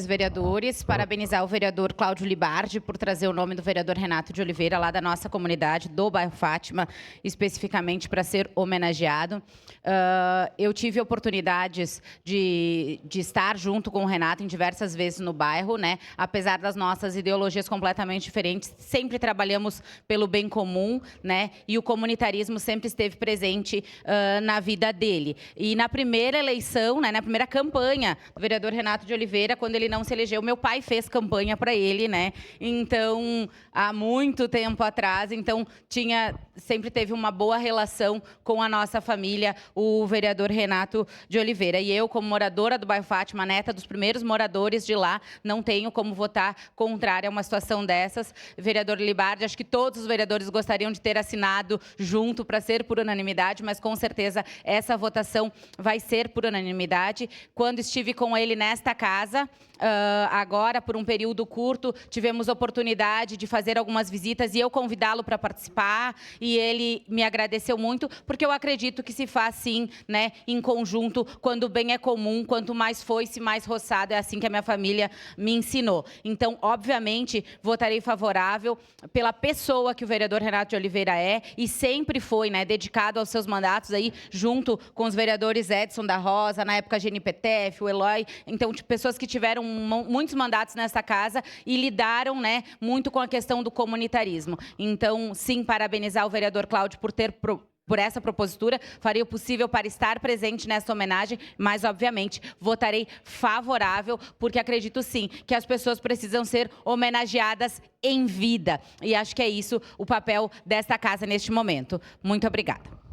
Vereadores, parabenizar o vereador Cláudio Libardi por trazer o nome do vereador Renato de Oliveira lá da nossa comunidade, do bairro Fátima, especificamente para ser homenageado. Eu tive oportunidades de estar junto com o Renato em diversas vezes no bairro, né? Apesar das nossas ideologias completamente diferentes, sempre trabalhamos pelo bem comum, né? E o comunitarismo sempre esteve presente na vida dele. E na primeira eleição, né, na primeira campanha do vereador Renato de Oliveira, quando ele não se elegeu, meu pai fez campanha para ele, né? Então, há muito tempo atrás, então sempre teve uma boa relação com a nossa família, o vereador Renato de Oliveira. E eu, como moradora do bairro Fátima, neta dos primeiros moradores de lá, não tenho como votar contrária a uma situação dessas. Vereador Libardi, acho que todos os vereadores gostariam de ter assinado junto para ser por unanimidade, mas com certeza essa votação vai ser por unanimidade. Quando estive com ele nesta casa, agora, por um período curto, tivemos oportunidade de fazer algumas visitas e eu convidá-lo para participar, e ele me agradeceu muito, porque eu acredito que se faz sim, né, em conjunto, quando o bem é comum, quanto mais foice, mais roçado, é assim que a minha família me ensinou. Então, obviamente, votarei favorável pela pessoa que o vereador Renato de Oliveira é, e sempre foi, né, dedicado aos seus mandatos aí, junto com os vereadores Edson da Rosa, na época GNPTF, o Eloy, então, pessoas que tiveram muitos mandatos nessa casa e lidaram, né, muito com a questão do comunitarismo. Então, sim, parabenizar o vereador Cláudio por essa propositura, farei o possível para estar presente nessa homenagem, mas, obviamente, votarei favorável, porque acredito, sim, que as pessoas precisam ser homenageadas em vida. E acho que é isso o papel desta casa neste momento. Muito obrigada.